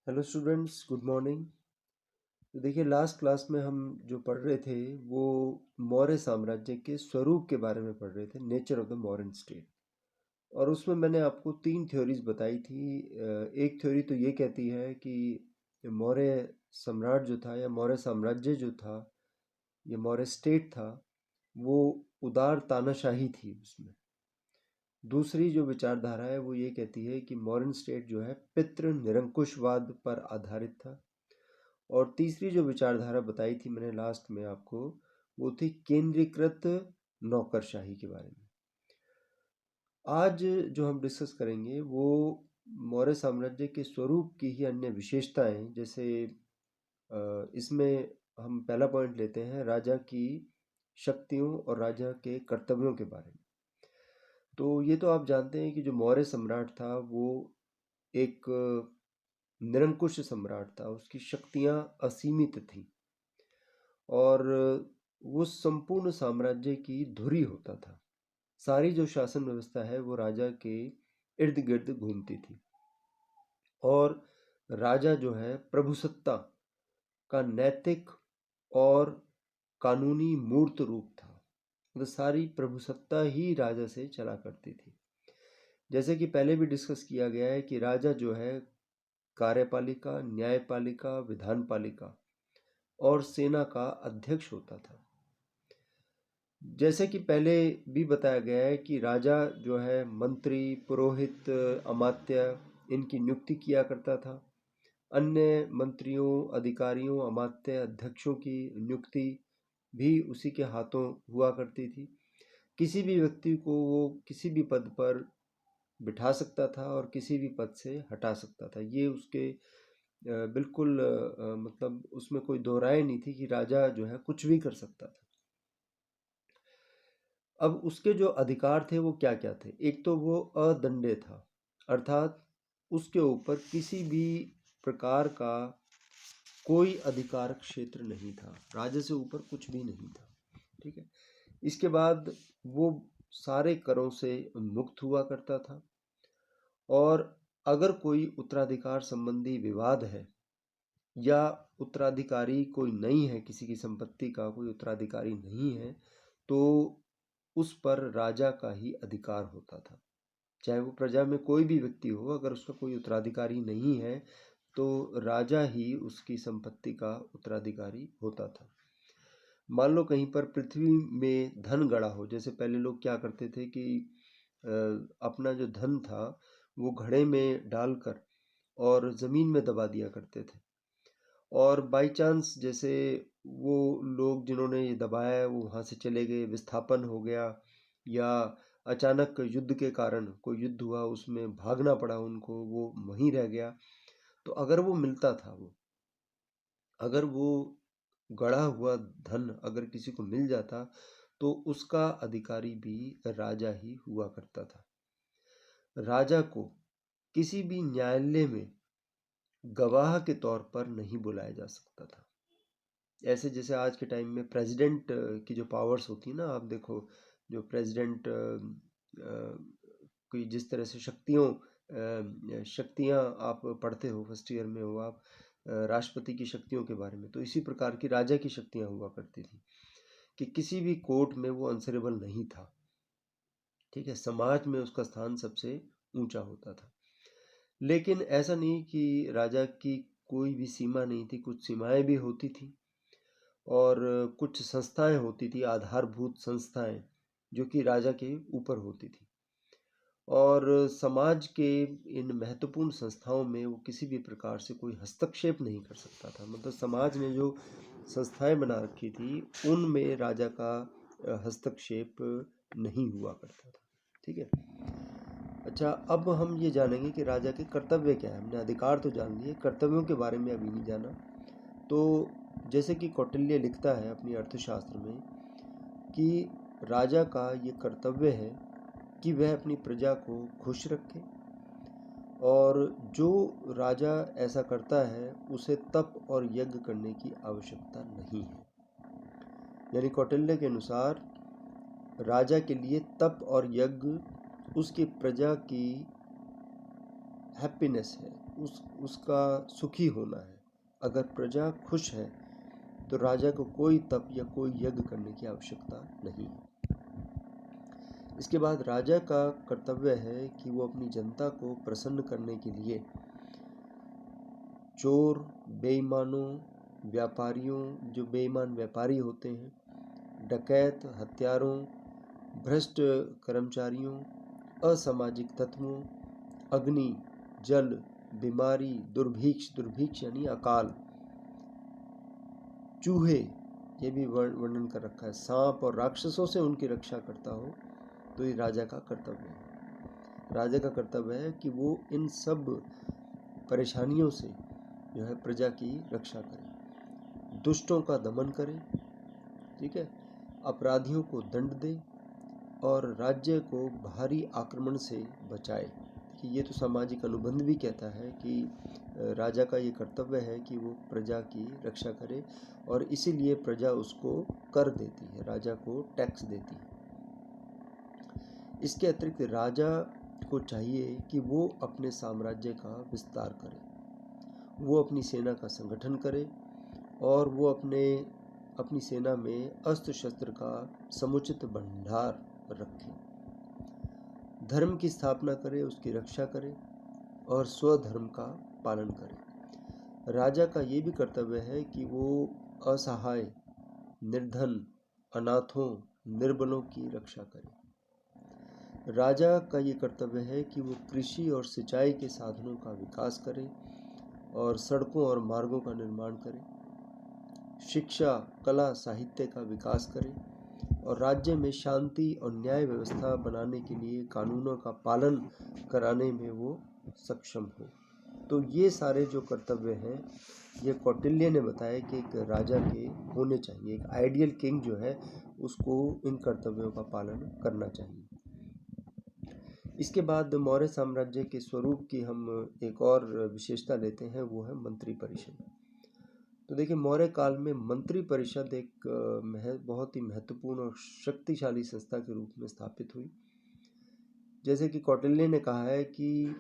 Hello students, good morning. तो देखिए, last class में हम जो पढ़ रहे थे वो मौर्य साम्राज्य के स्वरूप के बारे में पढ़ रहे थे, nature of the modern state. और उसमें मैंने आपको 3 थ्योरीज बताई थी। एक थ्योरी तो ये कहती है कि मौर्य सम्राट जो था या मौर्य साम्राज्य जो था या मौर्य स्टेट था वो उदार तानाशाही थी उसमें। दूसरी जो विचारधारा है वो ये कहती है कि मॉडर्न स्टेट जो है पितृ निरंकुशवाद पर आधारित था। और तीसरी जो विचारधारा बताई थी मैंने लास्ट में आपको, वो थी केंद्रीकृत नौकरशाही के बारे में। आज जो हम डिस्कस करेंगे वो मौर्य साम्राज्य के स्वरूप की ही अन्य विशेषताएं, जैसे इसमें हम पहला पॉइंट लेते हैं राजा की शक्तियों और राजा के कर्तव्यों के बारे में। तो ये तो आप जानते हैं कि जो मौर्य सम्राट था वो एक निरंकुश सम्राट था, उसकी शक्तियां असीमित थीं और वो संपूर्ण साम्राज्य की धुरी होता था। सारी जो शासन व्यवस्था है वो राजा के इर्द गिर्द घूमती थी और राजा जो है प्रभुसत्ता का नैतिक और कानूनी मूर्त रूप था। मतलब सारी प्रभुसत्ता ही राजा से चला करती थी। जैसे कि पहले भी डिस्कस किया गया है कि राजा जो है कार्यपालिका, न्यायपालिका, विधानपालिका और सेना का अध्यक्ष होता था। जैसे कि पहले भी बताया गया है कि राजा जो है मंत्री, पुरोहित, अमात्य इनकी नियुक्ति किया करता था। अन्य मंत्रियों, अधिकारियों, अमात्य, अध्यक्षों की नियुक्ति भी उसी के हाथों हुआ करती थी। किसी भी व्यक्ति को वो किसी भी पद पर बिठा सकता था और किसी भी पद से हटा सकता था। ये उसके बिल्कुल मतलब उसमें कोई दो राय नहीं थी कि राजा जो है कुछ भी कर सकता था। अब उसके जो अधिकार थे वो क्या क्या थे? एक तो वो अदंडे था, अर्थात उसके ऊपर किसी भी प्रकार का कोई अधिकार क्षेत्र नहीं था, राजा से ऊपर कुछ भी नहीं था। ठीक है। इसके बाद वो सारे करों से मुक्त हुआ करता था और अगर कोई उत्तराधिकार संबंधी विवाद है या उत्तराधिकारी कोई नहीं है, किसी की संपत्ति का कोई उत्तराधिकारी नहीं है, तो उस पर राजा का ही अधिकार होता था। चाहे वो प्रजा में कोई भी व्यक्ति हो, अगर उसका कोई उत्तराधिकारी नहीं है तो राजा ही उसकी संपत्ति का उत्तराधिकारी होता था। मान लो कहीं पर पृथ्वी में धन गड़ा हो, जैसे पहले लोग क्या करते थे कि अपना जो धन था वो घड़े में डालकर और ज़मीन में दबा दिया करते थे। और बाई चांस जैसे वो लोग जिन्होंने ये दबाया है वो वहाँ से चले गए, विस्थापन हो गया, या अचानक युद्ध के कारण कोई युद्ध हुआ, उसमें भागना पड़ा उनको, वो वहीं रह गया, तो अगर वो मिलता था, वो अगर वो गड़ा हुआ धन अगर किसी को मिल जाता तो उसका अधिकारी भी राजा ही हुआ करता था। राजा को किसी भी न्यायालय में गवाह के तौर पर नहीं बुलाया जा सकता था। ऐसे जैसे आज के टाइम में प्रेसिडेंट की जो पावर्स होती है ना, आप देखो जो प्रेसिडेंट की जिस तरह से शक्तियाँ आप पढ़ते हो, फर्स्ट ईयर में हो आप राष्ट्रपति की शक्तियों के बारे में, तो इसी प्रकार की राजा की शक्तियाँ हुआ करती थी कि किसी भी कोर्ट में वो आंसरेबल नहीं था। ठीक है, समाज में उसका स्थान सबसे ऊंचा होता था। लेकिन ऐसा नहीं कि राजा की कोई भी सीमा नहीं थी, कुछ सीमाएं भी होती थी और कुछ संस्थाएं होती थी, आधारभूत संस्थाएं जो कि राजा के ऊपर होती थी। और समाज के इन महत्वपूर्ण संस्थाओं में वो किसी भी प्रकार से कोई हस्तक्षेप नहीं कर सकता था। मतलब समाज ने जो संस्थाएं बना रखी थी उनमें राजा का हस्तक्षेप नहीं हुआ करता था। ठीक है। अच्छा, अब हम ये जानेंगे कि राजा के कर्तव्य क्या है। हमने अधिकार तो जान लिए, कर्तव्यों के बारे में अभी नहीं जाना। तो जैसे कि कौटिल्य लिखता है अपनी अर्थशास्त्र में कि राजा का ये कर्तव्य है कि वह अपनी प्रजा को खुश रखे, और जो राजा ऐसा करता है उसे तप और यज्ञ करने की आवश्यकता नहीं है। यानी कौटिल्य के अनुसार राजा के लिए तप और यज्ञ उसकी प्रजा की हैप्पीनेस है, उसका सुखी होना है। अगर प्रजा खुश है तो राजा को कोई तप या कोई यज्ञ करने की आवश्यकता नहीं है। इसके बाद राजा का कर्तव्य है कि वो अपनी जनता को प्रसन्न करने के लिए चोर, बेईमानों, व्यापारियों, जो बेईमान व्यापारी होते हैं, डकैत, हत्यारों, भ्रष्ट कर्मचारियों, असामाजिक तत्वों, अग्नि, जल, बीमारी, दुर्भिक्ष यानी अकाल, चूहे, ये भी वर्णन कर रखा है, सांप और राक्षसों से उनकी रक्षा करता हो, तो ये राजा का कर्तव्य है। राजा का कर्तव्य है कि वो इन सब परेशानियों से जो है प्रजा की रक्षा करे, दुष्टों का दमन करे, ठीक है, अपराधियों को दंड दे और राज्य को बाहरी आक्रमण से बचाए। कि ये तो सामाजिक अनुबंध भी कहता है कि राजा का ये कर्तव्य है कि वो प्रजा की रक्षा करे, और इसीलिए प्रजा उसको कर देती है, राजा को टैक्स देती है। इसके अतिरिक्त राजा को चाहिए कि वो अपने साम्राज्य का विस्तार करे, वो अपनी सेना का संगठन करे और वो अपनी सेना में अस्त्र शस्त्र का समुचित भंडार रखे, धर्म की स्थापना करे, उसकी रक्षा करे और स्वधर्म का पालन करे। राजा का ये भी कर्तव्य है कि वो असहाय, निर्धन, अनाथों, निर्बलों की रक्षा करे। राजा का ये कर्तव्य है कि वो कृषि और सिंचाई के साधनों का विकास करे और सड़कों और मार्गों का निर्माण करे, शिक्षा, कला, साहित्य का विकास करे और राज्य में शांति और न्याय व्यवस्था बनाने के लिए कानूनों का पालन कराने में वो सक्षम हो। तो ये सारे जो कर्तव्य हैं ये कौटिल्य ने बताया कि एक राजा के होने चाहिए, एक आइडियल किंग जो है उसको इन कर्तव्यों का पालन करना चाहिए। इसके बाद मौर्य साम्राज्य के स्वरूप की हम एक और विशेषता लेते हैं, वो है मंत्री परिषद। तो देखिए, मौर्य काल में मंत्री परिषद एक बहुत ही महत्वपूर्ण और शक्तिशाली संस्था के रूप में स्थापित हुई। जैसे कि कौटिल्य ने कहा है कि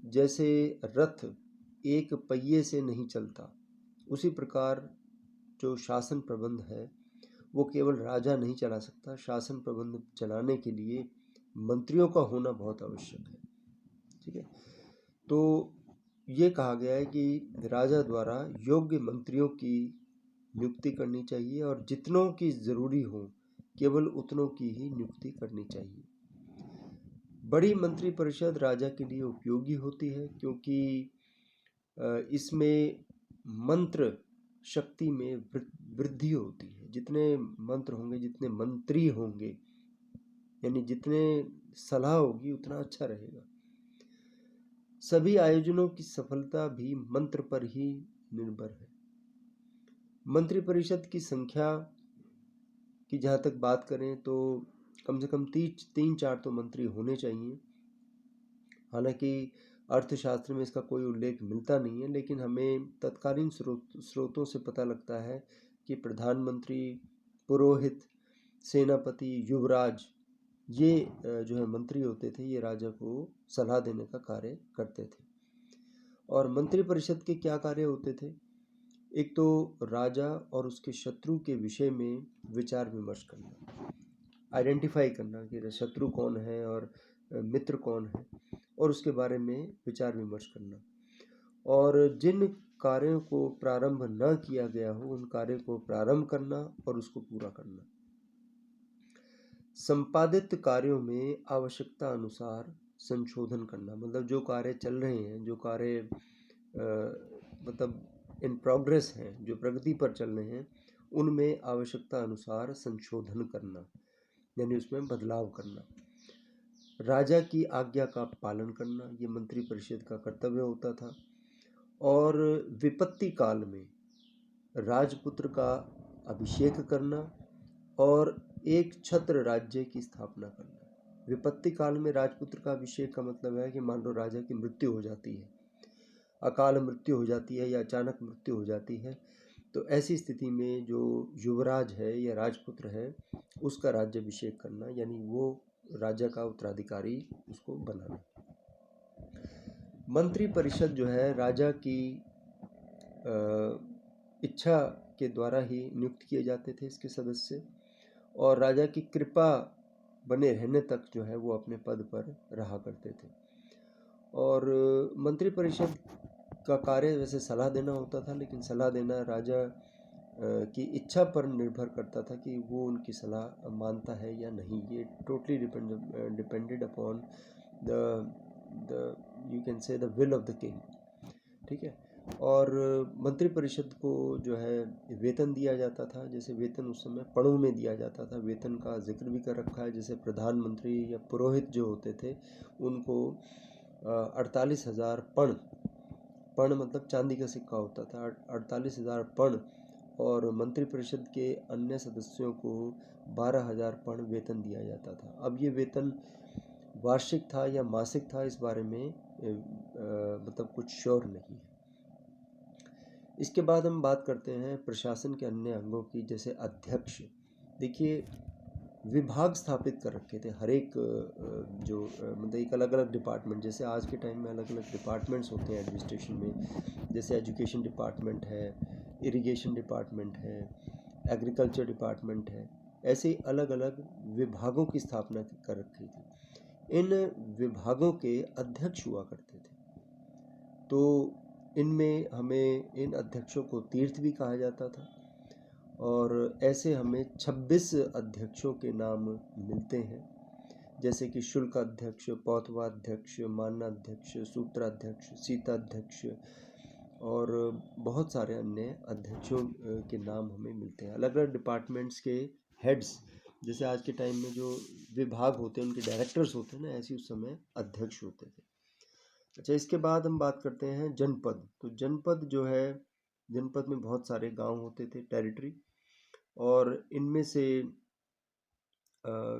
जैसे रथ एक पहिए से नहीं चलता, उसी प्रकार जो शासन प्रबंध है वो केवल राजा नहीं चला सकता, शासन प्रबंध चलाने के लिए मंत्रियों का होना बहुत आवश्यक है, ठीक है। तो ये कहा गया है कि राजा द्वारा योग्य मंत्रियों की नियुक्ति करनी चाहिए और जितनों की जरूरी हो केवल उतनों की ही नियुक्ति करनी चाहिए। बड़ी मंत्री परिषद राजा के लिए उपयोगी होती है क्योंकि इसमें मंत्र शक्ति में वृद्धि होती है। जितने मंत्र होंगे, जितने मंत्री होंगे, यानी जितने सलाह होगी उतना अच्छा रहेगा। सभी आयोजनों की सफलता भी मंत्र पर ही निर्भर है। मंत्री परिषद की संख्या की जहाँ तक बात करें तो कम से कम 3-4 तो मंत्री होने चाहिए। हालांकि अर्थशास्त्र में इसका कोई उल्लेख मिलता नहीं है, लेकिन हमें तत्कालीन स्रोतों से पता लगता है कि प्रधानमंत्री, पुरोहित, सेनापति, युवराज, ये जो है मंत्री होते थे, ये राजा को सलाह देने का कार्य करते थे। और मंत्री परिषद के क्या कार्य होते थे? एक तो राजा और उसके शत्रु के विषय में विचार विमर्श करना, आइडेंटिफाई करना कि शत्रु कौन है और मित्र कौन है, और उसके बारे में विचार विमर्श करना, और जिन कार्यों को प्रारंभ न किया गया हो उन कार्यों को प्रारंभ करना और उसको पूरा करना। संपादित कार्यों में आवश्यकता अनुसार संशोधन करना, मतलब जो कार्य चल रहे हैं, जो कार्य मतलब इन प्रोग्रेस हैं, जो प्रगति पर चल रहे हैं, उनमें आवश्यकता अनुसार संशोधन करना, यानी उसमें बदलाव करना। राजा की आज्ञा का पालन करना, ये मंत्री परिषद का कर्तव्य होता था। और विपत्ति काल में राजपुत्र का अभिषेक करना और एक छत्र राज्य की स्थापना करना। विपत्ति काल में राजपुत्र का अभिषेक का मतलब है कि मान लो राजा की मृत्यु हो जाती है, अकाल मृत्यु हो जाती है या अचानक मृत्यु हो जाती है, तो ऐसी स्थिति में जो युवराज है या राजपुत्र है उसका राज्याभिषेक करना, यानी वो राजा का उत्तराधिकारी उसको बनाना। मंत्री परिषद जो है राजा की इच्छा के द्वारा ही नियुक्त किए जाते थे इसके सदस्य, और राजा की कृपा बने रहने तक जो है वो अपने पद पर रहा करते थे। और मंत्री परिषद का कार्य वैसे सलाह देना होता था, लेकिन सलाह देना राजा की इच्छा पर निर्भर करता था कि वो उनकी सलाह मानता है या नहीं। ये totally depended upon the you can say the will of the king. ठीक है। और मंत्री परिषद को जो है वेतन दिया जाता था। जैसे वेतन उस समय पणों में दिया जाता था। वेतन का जिक्र भी कर रखा है। जैसे प्रधानमंत्री या पुरोहित जो होते थे उनको 48,000 पण, पण मतलब चांदी का सिक्का होता था, 48,000 पण, और मंत्री परिषद के अन्य सदस्यों को 12,000 पण वेतन दिया जाता था। अब ये वेतन वार्षिक था या मासिक था, इस बारे में मतलब कुछ श्योर नहीं है। इसके बाद हम बात करते हैं प्रशासन के अन्य अंगों की, जैसे अध्यक्ष। देखिए, विभाग स्थापित कर रखे थे हर एक जो मतलब एक अलग अलग डिपार्टमेंट। जैसे आज के टाइम में अलग अलग डिपार्टमेंट्स होते हैं एडमिनिस्ट्रेशन में, जैसे एजुकेशन डिपार्टमेंट है, इरिगेशन डिपार्टमेंट है, एग्रीकल्चर डिपार्टमेंट है। ऐसे ही अलग अलग विभागों की स्थापना कर रखी थी। इन विभागों के अध्यक्ष हुआ करते थे। तो इनमें हमें इन अध्यक्षों को तीर्थ भी कहा जाता था, और ऐसे हमें 26 अध्यक्षों के नाम मिलते हैं, जैसे कि शुल्क अध्यक्ष, पौतवाध्यक्ष, मानाध्यक्ष, सूत्राध्यक्ष, सीताध्यक्ष, और बहुत सारे अन्य अध्यक्षों के नाम हमें मिलते हैं। अलग अलग डिपार्टमेंट्स के हेड्स, जैसे आज के टाइम में जो विभाग होते हैं उनके डायरेक्टर्स होते हैं ना, ऐसे उस समय अध्यक्ष होते थे। अच्छा, इसके बाद हम बात करते हैं जनपद। तो जनपद जो है, जनपद में बहुत सारे गांव होते थे, टेरिटरी, और इनमें से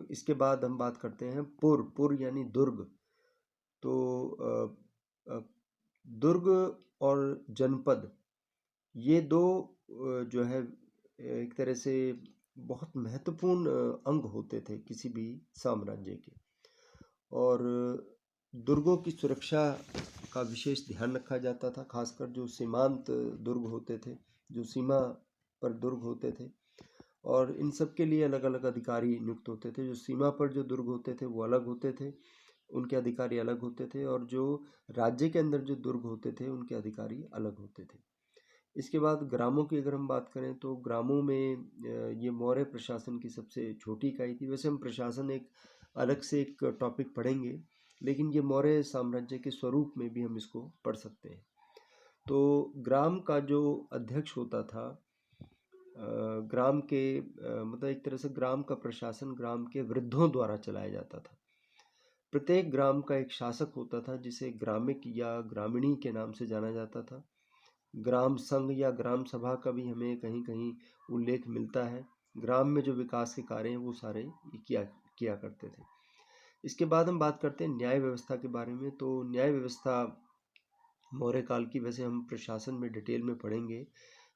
इसके बाद हम बात करते हैं पुर। पुर यानी दुर्ग। तो दुर्ग और जनपद, ये दो जो है एक तरह से बहुत महत्वपूर्ण अंग होते थे किसी भी साम्राज्य के, और दुर्गों की सुरक्षा का विशेष ध्यान रखा जाता था, खासकर जो सीमांत दुर्ग होते थे, जो सीमा पर दुर्ग होते थे, और इन सब के लिए अलग अलग अधिकारी नियुक्त होते थे। जो सीमा पर जो दुर्ग होते थे वो अलग होते थे, उनके अधिकारी अलग होते थे, और जो राज्य के अंदर जो दुर्ग होते थे उनके अधिकारी अलग होते थे। इसके बाद ग्रामों की अगर हम बात करें तो ग्रामों में ये मौर्य प्रशासन की सबसे छोटी इकाई थी। वैसे हम प्रशासन एक अलग से एक टॉपिक पढ़ेंगे, लेकिन ये मौर्य साम्राज्य के स्वरूप में भी हम इसको पढ़ सकते हैं। तो ग्राम का जो अध्यक्ष होता था, ग्राम के मतलब एक तरह से ग्राम का प्रशासन ग्राम के वृद्धों द्वारा चलाया जाता था। प्रत्येक ग्राम का एक शासक होता था, जिसे ग्रामिक या ग्रामीणी के नाम से जाना जाता था। ग्राम संघ या ग्राम सभा का भी हमें कहीं कहीं उल्लेख मिलता है। ग्राम में जो विकास के कार्य हैं वो सारे किया किया करते थे। इसके बाद हम बात करते हैं न्याय व्यवस्था के बारे में। तो न्याय व्यवस्था मौर्य काल की, वैसे हम प्रशासन में डिटेल में पढ़ेंगे,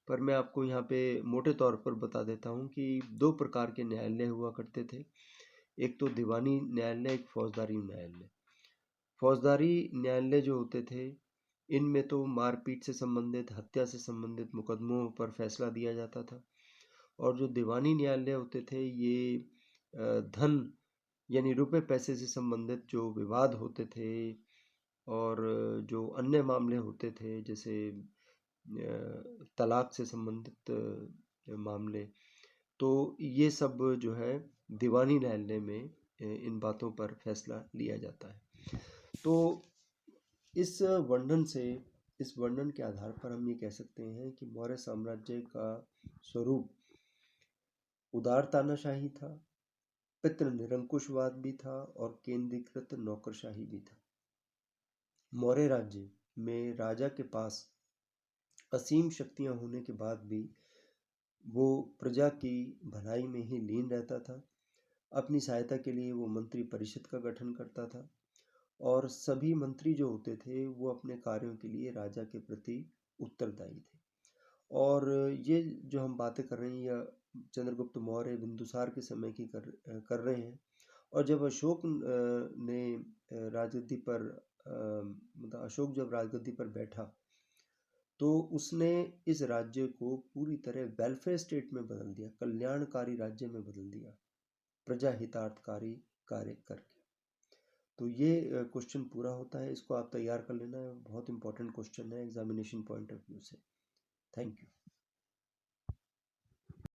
पर मैं आपको यहाँ पे मोटे तौर पर बता देता हूँ कि दो प्रकार के न्यायालय हुआ करते थे। एक तो दीवानी न्यायालय, एक फौजदारी न्यायालय। फौजदारी न्यायालय जो होते थे, इनमें तो मारपीट से संबंधित, हत्या से संबंधित मुकदमों पर फैसला दिया जाता था। और जो दीवानी न्यायालय होते थे, ये धन यानी रुपए पैसे से संबंधित जो विवाद होते थे, और जो अन्य मामले होते थे, जैसे तलाक से संबंधित मामले, तो ये सब जो है दीवानी न्यायालय में इन बातों पर फैसला लिया जाता है। तो इस वर्णन से, इस वर्णन के आधार पर हम ये कह सकते हैं कि मौर्य साम्राज्य का स्वरूप उदार तानाशाही था, पितृ निरंकुशवाद भी था, और केंद्रीकृत नौकरशाही भी था। मौर्य राज्य में राजा के पास असीम शक्तियां होने के बाद भी वो प्रजा की भलाई में ही लीन रहता था। अपनी सहायता के लिए वो मंत्री परिषद का गठन करता था, और सभी मंत्री जो होते थे वो अपने कार्यों के लिए राजा के प्रति उत्तरदायी थे। और ये जो हम बातें कर रहे हैं, या चंद्रगुप्त मौर्य बिंदुसार के समय की कर रहे हैं। और जब अशोक ने राजगद्दी पर मतलब अशोक जब राजगद्दी पर बैठा तो उसने इस राज्य को पूरी तरह वेलफेयर स्टेट में बदल दिया, कल्याणकारी राज्य में बदल दिया, प्रजा हितार्थकारी कार्य करके। तो ये क्वेश्चन पूरा होता है, इसको आप तैयार कर लेना, बहुत इंपॉर्टेंट क्वेश्चन है एग्जामिनेशन पॉइंट ऑफ व्यू से। Thank you.